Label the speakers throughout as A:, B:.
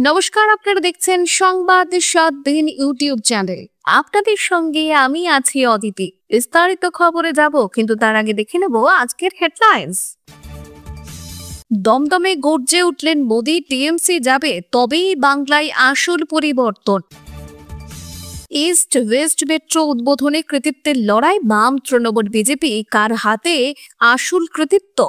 A: নমস্কার, আপনারা দেখছেন সংবাদ ৭ দিন ইউটিউব চ্যানেল। আপনাদের সঙ্গে আমি আছি অদিতি। বিস্তারিত খবরে যাব, কিন্তু তার আগে দেখে নেব আজকের হেডলাইন্স। দমদমে গর্জে উঠলেন মোদি, টিএমসি যাবে তবেই বাংলায় আসল পরিবর্তন। ইস্ট ওয়েস্ট মেট্রো উদ্বোধনে কৃতিত্বের লড়াই, বাম তৃণমূল বিজেপি কার হাতে আসল কৃতিত্ব।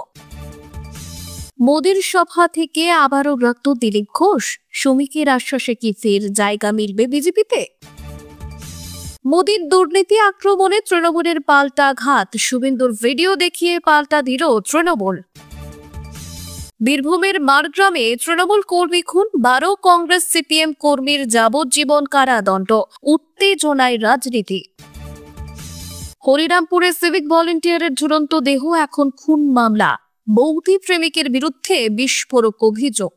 A: মোদির সভা থেকে আবারও রক্ত দিলীপ ঘোষ, শ্রমিকের আশ্বাসে কি ফের জায়গা মিলবে বিজেপিতে? মোদির দুর্নীতি আক্রমণে তৃণমূলের পাল্টা ঘাত, শুভেন্দুর ভিডিও দেখিয়ে পাল্টা দিল তৃণমূল। বীরভূমের মারগ্রামে তৃণমূল কর্মী খুন, 12 কংগ্রেস সিপিএম কর্মীর যাবজ্জীবন কারাদণ্ড, উত্তেজনায় রাজনীতি। হরিরামপুরে সিভিক ভলেন্টিয়ারের ঝুলন্ত দেহ এখন খুন মামলা, বৌদি প্রেমিকের বিরুদ্ধে বিস্ফোরক অভিযোগ।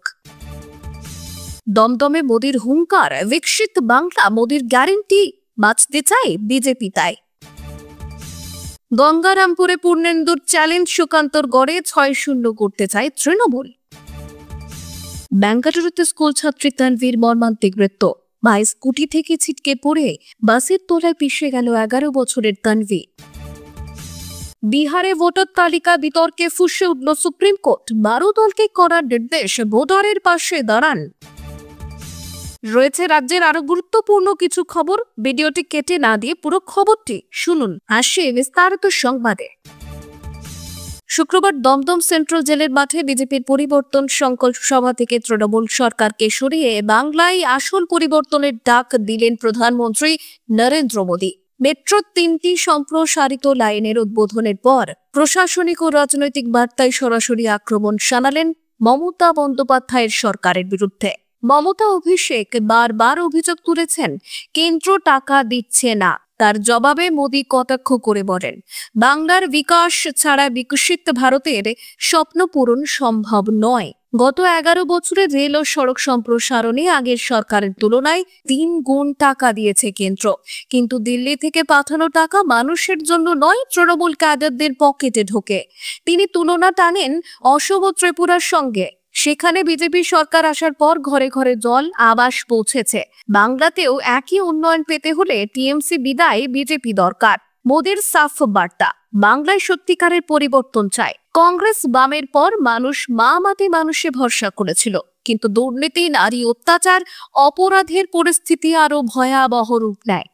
A: দমদমে মোদির হুঙ্কার, বিকশিত বাংলা মোদির গ্যারেন্টি, বাঁচতে চায় বিজেপি তাই। গঙ্গারামপুরে পূর্ণেন্দুর চ্যালেঞ্জ, সুকান্তর গড়ে 6-0 করতে চায় তৃণমূল। বেঙ্গালুরুতে স্কুল ছাত্রী তানভীর মর্মান্তিক মৃত্যু, ভাই স্কুটি থেকে ছিটকে পড়ে বাসের তলায় পিষে গেল 11 বছরের তানভীর। বিহারে ভোটার তালিকা বিতর্কে ফুঁসে উঠল সুপ্রিম কোর্ট, 12 দলকে করার নির্দেশ, ভোটারের পাশে দাঁড়ান। রয়েছে রাজ্যের আরো গুরুত্বপূর্ণ কিছু খবর, ভিডিওটি কেটে না দিয়ে পুরো খবরটি শুনুন। আসে বিস্তারিত সংবাদে। শুক্রবার দমদম সেন্ট্রাল জেলের মাঠে বিজেপির পরিবর্তন সংকল্প সভা থেকে তৃণমূল সরকারকে সরিয়ে বাংলায় আসল পরিবর্তনের ডাক দিলেন প্রধানমন্ত্রী নরেন্দ্র মোদী। মেট্রোর 3টি সম্প্রসারিত লাইনের উদ্বোধনের পর প্রশাসনিক ও রাজনৈতিক বার্তায় সরাসরি আক্রমণ শানালেন মমতা বন্দ্যোপাধ্যায়ের সরকারের বিরুদ্ধে। মমতা অভিষেক বারবার অভিযোগ তুলেছেন কেন্দ্র টাকা দিচ্ছে না, তার জবাবে মোদী কটাক্ষ করে বলেন বাংলার বিকাশ ছাড়া বিকশিত ভারতের স্বপ্ন পূরণ সম্ভব নয়। গত 11 বছরে রেল ও সড়ক সম্প্রসারণে আগের সরকারের তুলনায় 3 গুণ টাকা দিয়েছে কেন্দ্র, কিন্তু দিল্লি থেকে পাঠানো টাকা মানুষের জন্য নয়, তৃণমূল ক্যাডারদের পকেটে ঢোকে। তিনি তুলনা টানেন অসম ও ত্রিপুরার সঙ্গে। সেখানে বিজেপি সরকার আসার পর ঘরে ঘরে জল, আবাস পৌঁছেছে। বাংলাতেও একই উন্নয়ন পেতে হলে টিএমসি বিদায়, বিজেপি দরকার। মোদির সাফ বার্তা, বাংলায় সত্যিকারের পরিবর্তন চায়। কংগ্রেস বামের পর মানুষ মামাটি মানুষে ভরসা করেছিল, কিন্তু দুর্নীতি, নারী অত্যাচার, অপরাধের পরিস্থিতি আরো ভয়াবহ রূপ নেয়।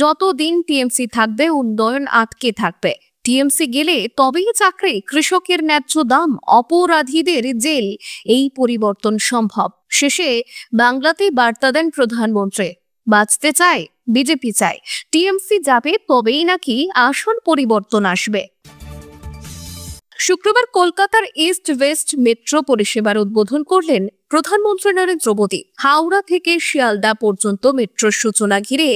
A: যতদিন টিএমসি থাকবে উন্নয়ন আটকে থাকবে। টিএমসি গেলে তবেই চাকরি, কৃষকের ন্যায্য দাম, অপরাধীদের জেল, এই পরিবর্তন সম্ভব। শেষে বাংলাতে বার্তা দেন প্রধানমন্ত্রী, বাঁচতে চায় বিজেপি চায়, টিএমসি যাবে তবেই নাকি আসল পরিবর্তন আসবে। শুক্রবার কলকাতার ইস্ট ওয়েস্ট মেট্রো পরিষেবার উদ্বোধন করলেন প্রধানমন্ত্রী নরেন্দ্র মোদী। হাওড়া থেকে শিয়ালদা পর্যন্ত মেট্রোর সূচনা ঘিরে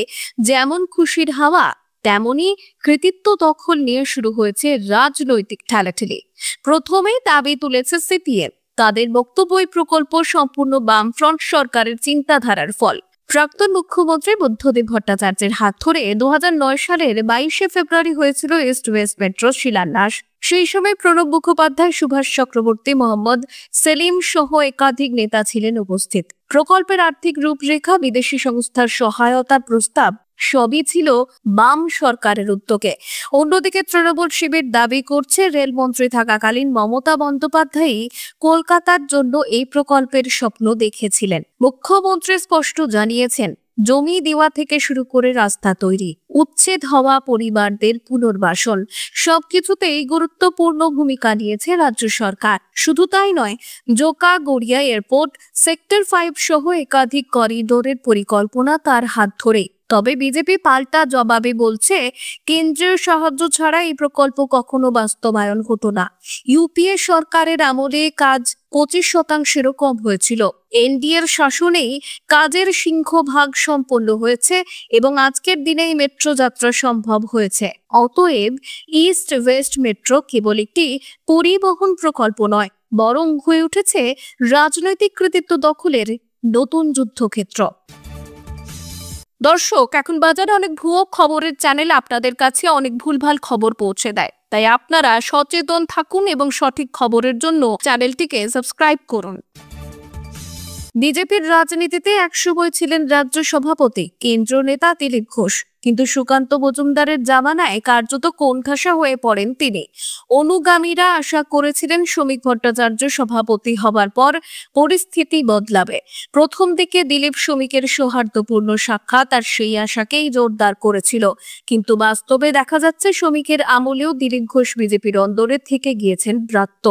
A: যেমন খুশির হাওয়া, তেমনি কৃতিত্ব দখল নিয়ে শুরু হয়েছে রাজনৈতিক ঠেলাঠেলি। প্রথমেই দাবি তুলেছে সিপিএম, তাদের বক্তব্য এই প্রকল্প সম্পূর্ণ বামফ্রন্ট সরকারের চিন্তাধারার ফল। প্রাক্তন মুখ্যমন্ত্রী বুদ্ধদেব ভট্টাচার্যের হাত ধরে 2009 সালের 22শে ফেব্রুয়ারি হয়েছিল ইস্ট ওয়েস্ট মেট্রোর শিলান্যাস। সেই সময় প্রণব মুখোপাধ্যায়, সুভাষ চক্রবর্তী, মোহাম্মদ সেলিম সহ একাধিক নেতা ছিলেন উপস্থিত। প্রকল্পের আর্থিক রূপরেখা, বিদেশি সংস্থার সহায়তার প্রস্তাব সবই ছিল বাম সরকারের উদ্যোগে। অন্যদিকে তৃণমূল শিবির দাবি করছে রেলমন্ত্রী থাকাকালীন মমতা বন্দ্যোপাধ্যায় কলকাতার জন্য এই প্রকল্পের স্বপ্ন দেখেছিলেন। মুখ্যমন্ত্রী স্পষ্ট জানিয়েছেন জমি দেওয়া থেকে শুরু করে রাস্তা তৈরি, উচ্ছেদ হওয়া পরিবারদের পুনর্বাসন, সবকিছুতেই গুরুত্বপূর্ণ ভূমিকা নিয়েছে রাজ্য সরকার। শুধু তাই নয়, জোকা গড়িয়া এয়ারপোর্ট, সেক্টর 5 সহ একাধিক করিডোরের পরিকল্পনা তার হাত ধরে। তবে বিজেপি পাল্টা জবাবে বলছে কেন্দ্রীয় সাহায্য ছাড়া এই প্রকল্প কখনো বাস্তবায়ন হতো না। ইউপিএ সরকারের আমলে কাজ 25%-এরও কম হয়েছিল। এনডিএর শাসনেই কাজের সিংহভাগ সম্পন্ন হয়েছে এবং আজকের দিনেই মেট্রো যাত্রা সম্ভব হয়েছে। অতএব ইস্ট ওয়েস্ট মেট্রো কেবল একটি পরিবহন প্রকল্প নয়, বরং হয়ে উঠেছে রাজনৈতিক কৃতিত্ব দখলের নতুন যুদ্ধক্ষেত্র। দর্শক, এখন বাজারে অনেক ভুয়ো খবরের চ্যানেল আপনাদের কাছে অনেক ভুলভাল খবর পৌঁছে দেয়, তাই আপনারা সচেতন থাকুন এবং সঠিক খবরের জন্য চ্যানেলটিকে সাবস্ক্রাইব করুন। বিজেপির রাজনীতিতে একসময় ছিলেন রাজ্য সভাপতি, কেন্দ্রীয় নেতা দিলীপ ঘোষ, কিন্তু সুকান্ত মজুমদারের জামানায় কার্যত কোণঠাসা হয়ে পড়েন তিনি। অনুগামীরা আশা করেছিলেন শ্রমিক ভট্টাচার্য সভাপতি হবার পর পরিস্থিতি বদলাবে। প্রথম দিকে দিলীপ শ্রমিকের সৌহার্দ্যপূর্ণ সাক্ষাৎ আর সেই আশাকেই জোরদার করেছিল, কিন্তু বাস্তবে দেখা যাচ্ছে শ্রমিকের আমলেও দিলীপ ঘোষ বিজেপির অন্দরে থেকে গিয়েছেন ব্রাত্য।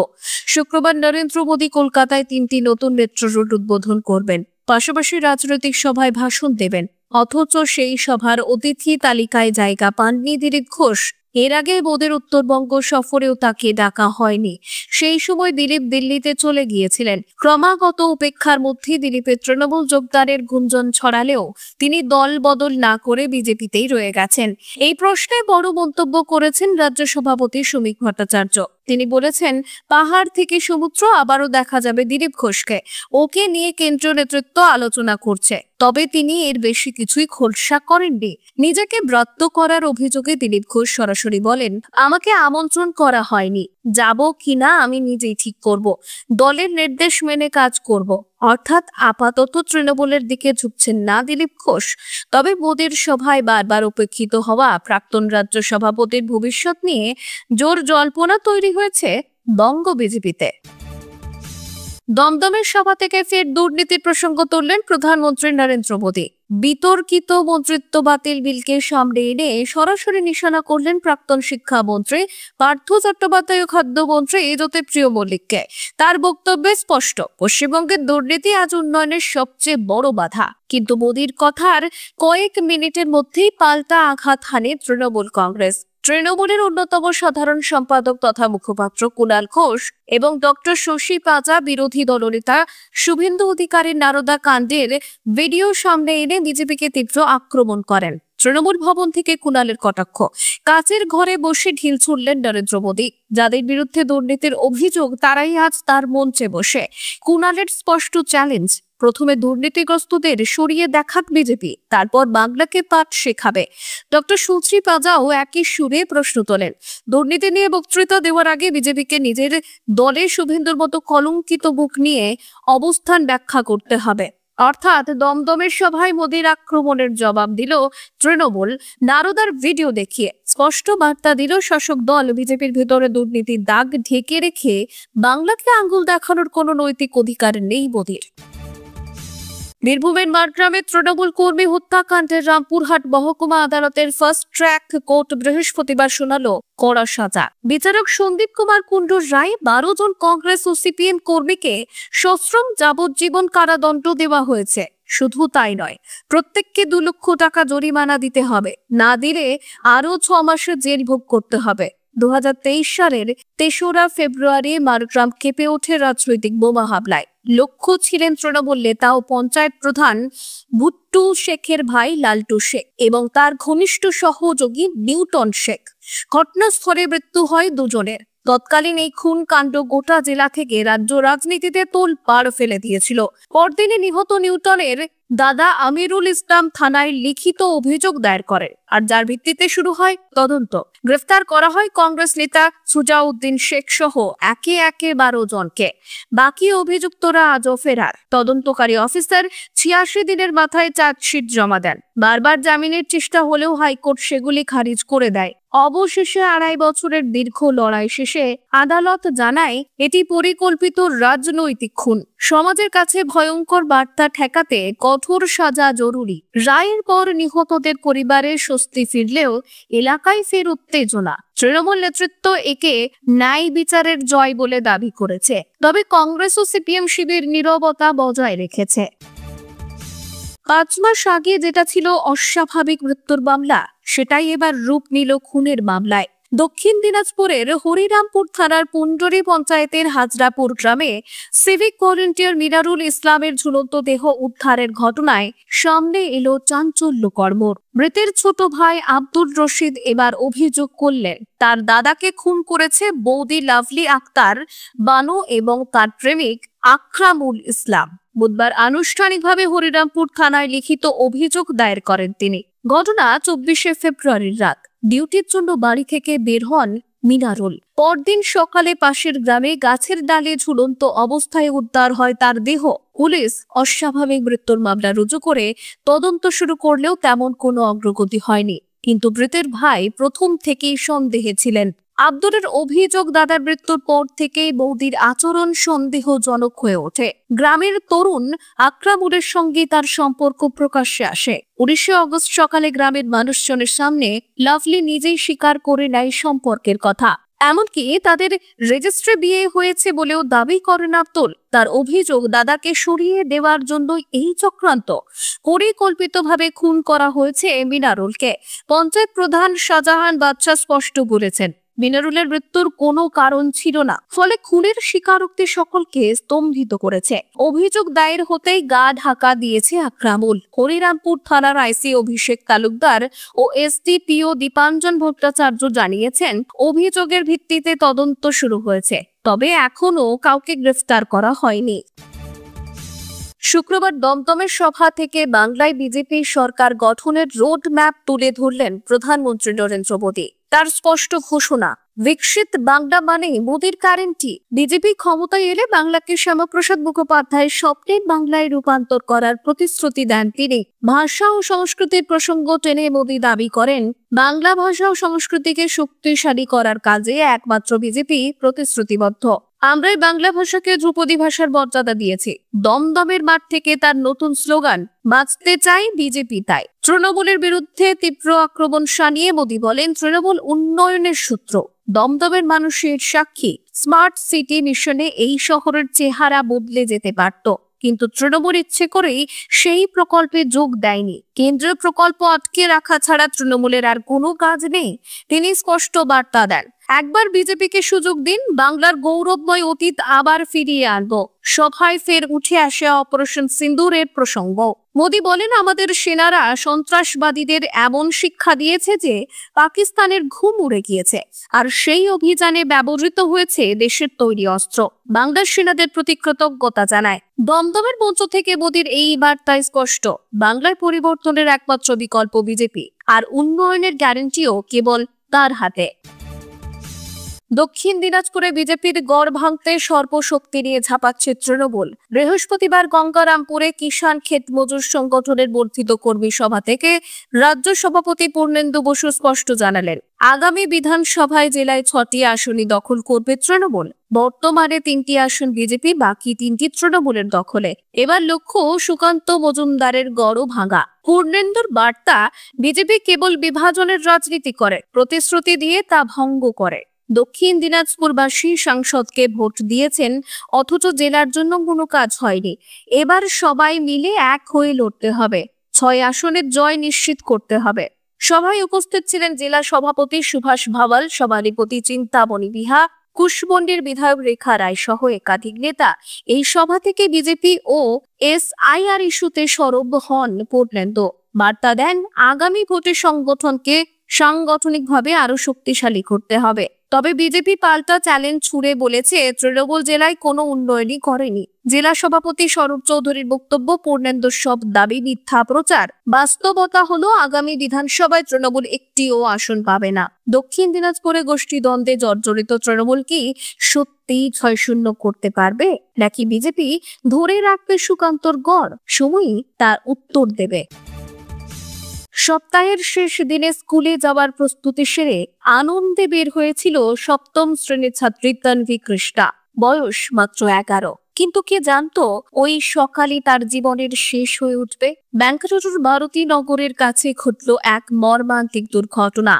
A: শুক্রবার নরেন্দ্র মোদী কলকাতায় 3টি নতুন মেট্রো রুট উদ্বোধন করবেন, পাশাপাশি রাজনৈতিক সভায় ভাষণ দেবেন। অথচ সেই সভার অতিথি তালিকায় জায়গা পাননি দিলীপ ঘোষ। এর আগে মোদির উত্তরবঙ্গ সফরেও তাকে ডাকা হয়নি। সেই সময় দিলীপ দিল্লিতে চলে গিয়েছিলেন। ক্রমাগত উপেক্ষার মধ্যে দিলীপের তৃণমূল যোগদানের গুঞ্জন ছড়ালেও তিনি দল বদল না করে বিজেপিতেই রয়ে গেছেন। এই প্রশ্নে বড় মন্তব্য করেছেন রাজ্য সভাপতি শ্রমিক ভট্টাচার্য। তিনি বলেছেন, পাহাড় থেকে সমুদ্র আবারও দেখা যাবে দিলীপ ঘোষকে। ওকে নিয়ে কেন্দ্রীয় নেতৃত্ব আলোচনা করছে, তবে তিনি এর বেশি কিছুই খোলসা করেননি। নিজেকে ব্রত করার অভিযোগে দিলীপ ঘোষ সরাসরি বলেন, আমাকে আমন্ত্রণ করা হয়নি, যাব কিনা আমি নিজেই ঠিক করব, দলের নির্দেশ মেনে কাজ করব। অর্থাৎ আপাতত তৃণমূলের দিকে ঝুঁকছেন না দিলীপ ঘোষ। তবে মোদির সভায় বারবার উপেক্ষিত হওয়া প্রাক্তন রাজ্য সভাপতির ভবিষ্যৎ নিয়ে জোর জল্পনা তৈরি হয়েছে বঙ্গ বিজেপিতে। দমদমের সভা থেকে ফের দুর্নীতির প্রসঙ্গ তুললেন প্রধানমন্ত্রী নরেন্দ্র মোদী। বিতর্কিত মন্ত্রিত্ব বাতিল বিলকে সামনে এনে সরাসরি নিশানা করলেন প্রাক্তন শিক্ষামন্ত্রী পার্থ চট্টোপাধ্যায় ও খাদ্যমন্ত্রী জ্যোতিপ্রিয় মল্লিককে। তার বক্তব্যে স্পষ্ট, পশ্চিমবঙ্গের দুর্নীতি আজ উন্নয়নের সবচেয়ে বড় বাধা। কিন্তু মোদীর কথার কয়েক মিনিটের মধ্যেই পাল্টা আঘাত হানে তৃণমূল কংগ্রেস। তৃণমূলের অন্যতম সাধারণ সম্পাদক তথা মুখপাত্র কুণাল ঘোষ এবং ডক্টর শশী পাজা বিরোধী দলনেতা শুভেন্দু অধিকারীর নারদা কাণ্ডের ভিডিও সামনে এনে বিজেপিকে তীব্র আক্রমণ করেন। তৃণমূল ভবন থেকে কুণালের কটাক্ষ, কাচের ঘরে বসে ঢিল ছুড়লেন নরেন্দ্র মোদী। যাদের বিরুদ্ধে দুর্নীতির অভিযোগ তারাই আজ তার মঞ্চে বসে। কুণালের স্পষ্ট চ্যালেঞ্জ, প্রথমে দুর্নীতিগ্রস্তদের সরিয়ে দেখাক বিজেপি, তারপর বাংলাকে পাঠ শেখাবে। ডক্টর সুশ্রী পাজাও একই সুরে প্রশ্ন তোলেন, দুর্নীতি নিয়ে বক্তৃতা দেওয়ার আগে বিজেপিকে নিজের দলে শুভেন্দুর মতো কলঙ্কিত মুখ নিয়ে অবস্থান ব্যাখ্যা করতে হবে। অর্থাৎ দমদমের সভায় মোদীর আক্রমণের জবাব দিল তৃণমূল নারদার ভিডিও দেখিয়ে। স্পষ্ট বার্তা দিল শাসক দল বিজেপির ভেতরে দুর্নীতির দাগ ঢেকে রেখে বাংলাকে আঙ্গুল দেখানোর কোনো নৈতিক অধিকার নেই মোদীর। বীরভূমের মারগ্রামে তৃণমূল কর্মী হত্যাকাণ্ডের রামপুরহাট মহকুমা আদালতের ফার্স্ট ট্র্যাক কোর্ট বৃহস্পতিবার শোনালো কড়া সাজা। বিচারক সন্দীপ কুমার কুণ্ডুর রায় 12 জন কংগ্রেস ও সিপিএম কর্মীকে সশ্রম যাবজ্জীবন কারাদণ্ড দেওয়া হয়েছে। শুধু তাই নয়, প্রত্যেককে 2 লক্ষ টাকা জরিমানা দিতে হবে, না দিলে আরো 6 মাসের জেল ভোগ করতে হবে। 2023 সালের 3রা ফেব্রুয়ারি মারগ্রাম কেঁপে ওঠে রাজনৈতিক বোমা হামলায়। লক্ষ্য ছিলেন তৃণমূল নেতা ও পঞ্চায়েত প্রধান ভুট্টু শেখের ভাই লালটু শেখ এবং তার ঘনিষ্ঠ সহযোগী নিউটন শেখ। ঘটনাস্থলে মৃত্যু হয় 2 জনের। তৎকালীন এই খুন কাণ্ড গোটা জেলা থেকে রাজ্য রাজনীতিতে তোলপাড় ফেলে দিয়েছিল। পরদিনে নিহত নিউটনের দাদা আমিরুল ইসলাম থানায় লিখিত অভিযোগ দায়ের করেন, আর যার ভিত্তিতে শুরু হয় তদন্ত। গ্রেফতার করা হয় কংগ্রেস নেতা সুজাউদ্দিন শেখ সহ একে একে 12 জনকে। বাকি অভিযুক্তরা আজও ফেরার। তদন্তকারী অফিসার 86 দিনের মাথায় চার্জশিট জমা দেন। বারবার জামিনের চেষ্টা হলেও হাইকোর্ট সেগুলি খারিজ করে দেয়। অবশেষে 2.5 বছরের দীর্ঘ লড়াই শেষে আদালত জানায় এটি পরিকল্পিত রাজনৈতিক খুন। সমাজের কাছে ভয়ঙ্কর বার্তা ঠেকাতে কঠোর সাজা জরুরি। রায়ের পর নিহতদের পরিবারের স্বস্তি ফিরলেও এলাকায় ফের উত্তেজনা। তৃণমূল নেতৃত্ব একে ন্যায় বিচারের জয় বলে দাবি করেছে, তবে কংগ্রেস ও সিপিএম শিবির নীরবতা বজায় রেখেছে। 5 মাস আগে যেটা ছিল অস্বাভাবিক মৃত্যুর মামলা, সেটাই এবার রূপ নিল খুনের মামলায়। দক্ষিণ দিনাজপুরের হরিরামপুর থানার পুন্ডরি পঞ্চায়েতের হাজরাপুর গ্রামে সিভিক ভলেন্টিয়ার মিনারুল ইসলামের ঝুলন্ত দেহ উদ্ধারের ঘটনায় সামনে এলো চাঞ্চল্যকর মোড়। মৃতের ছোট ভাই আব্দুর রশিদ এবার অভিযোগ করলেন তার দাদাকে খুন করেছে বৌদি লাভলি আক্তার বানু এবং তার প্রেমিক আকরামুল ইসলাম। বুধবার আনুষ্ঠানিকভাবে হরিরামপুর থানায় লিখিত অভিযোগ দায়ের করেন তিনি। ঘটনা 24 ফেব্রুয়ারির রাত। ডিউটির জন্য বাড়ি থেকে বের হন মিনারুল। পরদিন সকালে পাশের গ্রামে গাছের ডালে ঝুলন্ত অবস্থায় উদ্ধার হয় তার দেহ। পুলিশ অস্বাভাবিক মৃত্যুর মামলা রুজু করে তদন্ত শুরু করলেও তেমন কোনো অগ্রগতি হয়নি। কিন্তু মৃতের ভাই প্রথম থেকেই সন্দেহে ছিলেন। আব্দুলের অভিযোগ, দাদার মৃত্যুর পর থেকেই বৌদির আচরণ সন্দেহজনক হয়ে ওঠে। গ্রামের তরুণ আকরামুলের সঙ্গে তার সম্পর্ক প্রকাশ্যে আসে। 19 আগস্ট সকালে গ্রামের মানুষজনের সামনে লাভলি নিজেই স্বীকার করে নেয় সম্পর্কের কথা। এমনকি তাদের রেজিস্ট্রি বিয়ে হয়েছে বলেও দাবি করেন আব্দুল। তার অভিযোগ, দাদাকে সরিয়ে দেওয়ার জন্য এই চক্রান্ত। পরিকল্পিতভাবে খুন করা হয়েছে মিনারুলকে। পঞ্চায়েত প্রধান শাহজাহান বাদশা স্পষ্ট বলেছেন, মিনারুলের মৃত্যুর কোনো কারণ ছিল না। ফলে খুনের স্বীকারোক্তি সকলকে স্তম্ভিত করেছে। অভিযোগ দায়ের হতেই গা ঢাকা দিয়েছে আকরামুল। হরিরামপুর থানার আইসি অভিষেক তালুকদার ও এসডিপিও দীপাঞ্জন ভট্টাচার্য জানিয়েছেন, অভিযোগের ভিত্তিতে তদন্ত শুরু হয়েছে, তবে এখনো কাউকে গ্রেফতার করা হয়নি। শুক্রবার দমদমের সভা থেকে বাংলায় বিজেপি সরকার গঠনের রোড ম্যাপ তুলে ধরলেন প্রধানমন্ত্রী নরেন্দ্র মোদী। তার স্পষ্ট ঘোষণা, বিকশিত বাংলা মানে মোদীর গ্যারান্টি। বিজেপি ক্ষমতায় এলে বাংলাকে শ্যামাপ্রসাদ মুখোপাধ্যায়ের স্বপ্নের বাংলায় রূপান্তর করার প্রতিশ্রুতি দেন তিনি। ভাষা ও সংস্কৃতির প্রসঙ্গ টেনে মোদী দাবি করেন, বাংলা ভাষা ও সংস্কৃতিকে শক্তিশালী করার কাজে একমাত্র বিজেপি প্রতিশ্রুতিবদ্ধ। আমরাই বাংলা ভাষাকে ধ্রুপদী ভাষার মর্যাদা দিয়েছি। দমদমের মাঠ থেকে তার নতুন স্লোগান, বাঁচতে চাই বিজেপি তাই। তৃণমূলের বিরুদ্ধে তীব্র আক্রমণ শানিয়ে মোদী বলেন, তৃণমূল উন্নয়নের সূত্র, দমদমের মানুষের সাক্ষী। স্মার্ট সিটি মিশনে এই শহরের চেহারা বদলে যেতে পারত, কিন্তু তৃণমূল ইচ্ছে করেই সেই প্রকল্পে যোগ দেয়নি। কেন্দ্রীয় প্রকল্প আটকে রাখা ছাড়া তৃণমূলের আর কোনো কাজ নেই। তিনি স্পষ্ট বার্তা দেন, একবার বিজেপিকে সুযোগ দিন, বাংলার গৌরবময় অতীত আবার ফিরিয়ে আনবো। সভায় ফের উঠে আসে অপারেশন সিন্দুরের প্রসঙ্গ। মোদী বলেন, আমাদের সেনারা সন্ত্রাসবাদীদের এমন শিক্ষা দিয়েছে যে পাকিস্তানের ঘুম উড়ে গিয়েছে, আর সেই অভিযানে ব্যবহৃত হয়েছে দেশের তৈরি অস্ত্র। বাংলার সেনাদের প্রতি কৃতজ্ঞতা জানায়। দমদমের মঞ্চ থেকে মোদীর এই বার্তায় স্পষ্ট, বাংলার পরিবর্তনের একমাত্র বিকল্প বিজেপি, আর উন্নয়নের গ্যারান্টিও কেবল তার হাতে। দক্ষিণ দিনাজপুরে বিজেপির গড় ভাঙতে সর্বশক্তি নিয়ে ঝাঁপাচ্ছে তৃণমূল। বৃহস্পতিবার গঙ্গারামপুরে কিষাণ ক্ষেত মজুর সংগঠনের বর্ধিত কর্মী সভা থেকে রাজ্য সভাপতি পূর্ণেন্দু বসু স্পষ্ট জানালেন, আগামী বিধানসভায় জেলায় 6টি আসনই দখল করবে তৃণমূল। বর্তমানে 3টি আসন বিজেপি, বাকি 3টি তৃণমূলের দখলে। এবার লক্ষ্য সুকান্ত মজুমদারের গড় ভাঙা। পূর্ণেন্দুর বার্তা, বিজেপি কেবল বিভাজনের রাজনীতি করে, প্রতিশ্রুতি দিয়ে তা ভঙ্গ করে। দক্ষিণ দিনাজপুরবাসী সাংসদকে ভোট দিয়েছেন, অথচ জেলার জন্য কোনো কাজ হয়নি। এবার সবাই মিলে এক হয়ে লড়তে হবে, 6 আসনের জয় নিশ্চিত করতে হবে। সভায় উপস্থিত ছিলেন জেলা সভাপতি সুভাষ ভাওয়াল, সভাধিপতি চিন্তামণি বিহা, কুশমন্ডির বিধায়ক রেখা রায় সহ একাধিক নেতা। এই সভা থেকে বিজেপি ও SIR ইস্যুতে সরব হন পূর্ণেন্দু। বার্তা দেন, আগামী ভোটে সংগঠনকে সাংগঠনিকভাবে আরো শক্তিশালী করতে হবে। তবে বিজেপি পাল্টা চ্যালেঞ্জ ছুড়ে বলেছে, তৃণমূল জেলায় কোনো উন্নয়নই করেনি। জেলা সভাপতি স্বরূপ চৌধুরীর বক্তব্য, পূর্ণেন্দুর সব দাবি মিথ্যা প্রচার। বাস্তবতা হলো, আগামী বিধানসভায় তৃণমূল একটিও আসন পাবে না। দক্ষিণ দিনাজপুরে গোষ্ঠী দ্বন্দ্বে জর্জরিত তৃণমূল কি সত্যিই 6-0 করতে পারবে, নাকি বিজেপি ধরে রাখবে সুকান্তর গড়? সময়ই তার উত্তর দেবে। সপ্তাহের শেষ দিনে স্কুলে যাওয়ার প্রস্তুতি সেরে আনন্দে বের হয়েছিল 7ম শ্রেণীর ছাত্রী তানভি কৃষ্ণা। বয়স মাত্র 11, কিন্তু কে জানতো ওই সকালই তার জীবনের শেষ হয়ে উঠবে। বেঙ্গালুরুর ভারতীনগরের কাছে ঘটল এক মর্মান্তিক দুর্ঘটনা।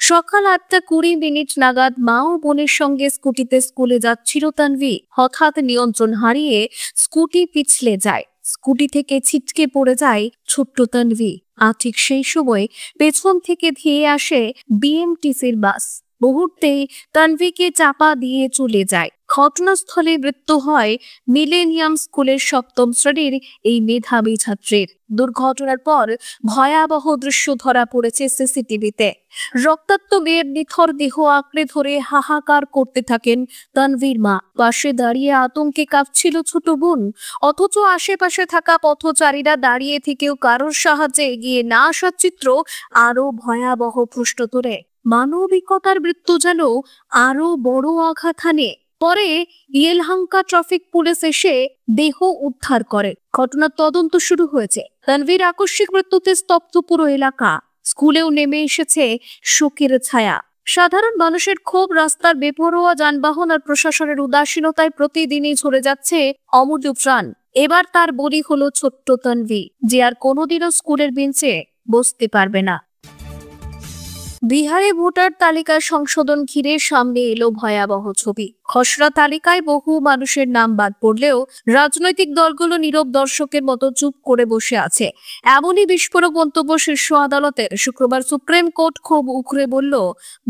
A: সকাল 8:20 নাগাদ মা ও বোনের সঙ্গে স্কুটিতে স্কুলে যাচ্ছিল তানভি। হঠাৎ নিয়ন্ত্রণ হারিয়ে স্কুটি পিছলে যায়। স্কুটি থেকে ছিটকে পড়ে যায় ছোট্ট তানভি। আর ঠিক সেই সময় পেছন থেকে ধেয়ে আসে BMTCর বাস। মুহূর্তেই তানভিকে চাপা দিয়ে চলে যায়। ঘটনাস্থলে মৃত্যু হয় মিলেনিয়াম স্কুলের 7ম শ্রেণীর এই মেধাবী ছাত্রীর। দুর্ঘটনার পর ভয়াবহ দৃশ্য ধরা পড়েছে সিসিটিভিতে। রক্তাক্ত মেয়ের নিথর দেহ আঁকড়ে ধরে হাহাকার করতে থাকেন তানভীর মা। পাশে দাঁড়িয়ে আতঙ্কে কাঁপছিল ছোট বোন। অথচ আশেপাশে থাকা পথচারীরা দাঁড়িয়ে থেকেও কারোর সাহায্যে এগিয়ে না আসার চিত্র আরো ভয়াবহ প্রশ্ন তোলে। মানবিকতার মৃত্যু যেন আরো বড় আঘাত হানে। পরে ইয়েলহাঙ্কা ট্রাফিক পুলিশ এসে দেহ উদ্ধার করে। ঘটনার তদন্ত শুরু হয়েছে। তানভীর আকস্মিক মৃত্যুতে স্তব্ধ পুরো এলাকা। স্কুলেও নেমে এসেছে শোকের ছায়া। সাধারণ মানুষের ক্ষোভ, রাস্তার বেপরোয়া যানবাহন আর প্রশাসনের উদাসীনতায় প্রতিদিনই ঝরে যাচ্ছে অমূল্য প্রাণ। এবার তার বলি হলো ছোট্ট তানভী, যে আর কোনোদিনও স্কুলের বেঞ্চে বসতে পারবে না। বিহারে ভোটার তালিকা সংশোধন ঘিরে সামনে এলো ভয়াবহ ছবি। খসড়া তালিকায় বহু মানুষের নাম বাদ পড়লেও রাজনৈতিক দলগুলো নীরব দর্শকের মতো চুপ করে বসে আছে। এমনই বিস্ফোরক মন্তব্য শীর্ষ আদালতের। শুক্রবার সুপ্রিম কোর্ট ক্ষোভ উগরে বলল,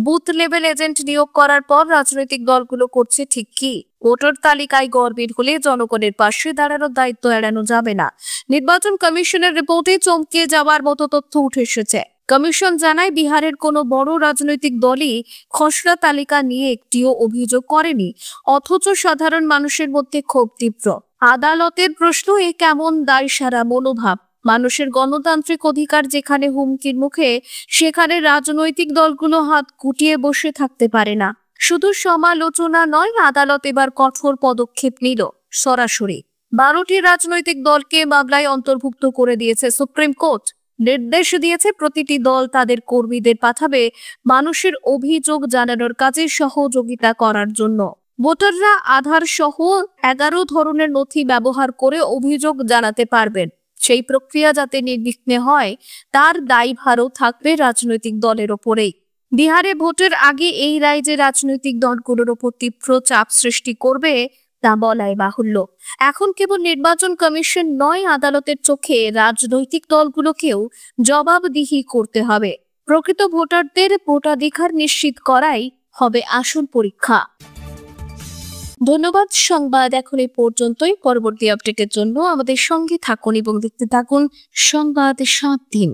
A: বুথ লেভেল এজেন্ট নিয়োগ করার পর রাজনৈতিক দলগুলো করছে ঠিক কি? ভোটার তালিকায় গড়বিড় হলে জনগণের পাশে দাঁড়ানোর দায়িত্ব এড়ানো যাবে না। নির্বাচন কমিশনের রিপোর্টে চমকে যাওয়ার মতো তথ্য উঠে এসেছে। কমিশন জানায়, বিহারের কোনো বড় রাজনৈতিক দলই খসড়া তালিকা নিয়ে একটিও অভিযোগ করেনি, অথচ সাধারণ মানুষের মধ্যে ক্ষোভ তীব্র। আদালতের প্রশ্ন, এ কেমন দায়সারা মনোভাব? মানুষের গণতান্ত্রিক অধিকার যেখানে হুমকির মুখে, সেখানে রাজনৈতিক দলগুলো হাত গুটিয়ে বসে থাকতে পারে না। শুধু সমালোচনা নয়, আদালত এবার কঠোর পদক্ষেপ নিল। সরাসরি 12টি রাজনৈতিক দলকে মামলায় অন্তর্ভুক্ত করে দিয়েছে সুপ্রিম কোর্ট। নির্দেশ দিয়েছে প্রতিটি দল তাদের কর্মীদের পাঠাবে মানুষের অভিযোগ জানানোর কাজে সহযোগিতা করার জন্য। ভোটাররা আধার সহ 11 ধরনের নথি ব্যবহার করে অভিযোগ জানাতে পারবেন। সেই প্রক্রিয়া যাতে নির্বিঘ্নে হয়, তার দায়ভারও থাকবে রাজনৈতিক দলের ওপরেই। বিহারে ভোটের আগে এই রায় যে রাজনৈতিক দলগুলোর ওপর তীব্র চাপ সৃষ্টি করবে তা বলাই বাহুল্য। এখন কেবল নির্বাচন কমিশন নয়, আদালতের চোখে রাজনৈতিক দলগুলোকেও জবাবদিহি করতে হবে। প্রকৃত ভোটারদের ভোটাধিকার নিশ্চিত করাই হবে আসল পরীক্ষা। ধন্যবাদ। সংবাদ এখন এই পর্যন্তই। পরবর্তী আপডেটের জন্য আমাদের সঙ্গে থাকুন এবং দেখতে থাকুন সংবাদ 7 দিন।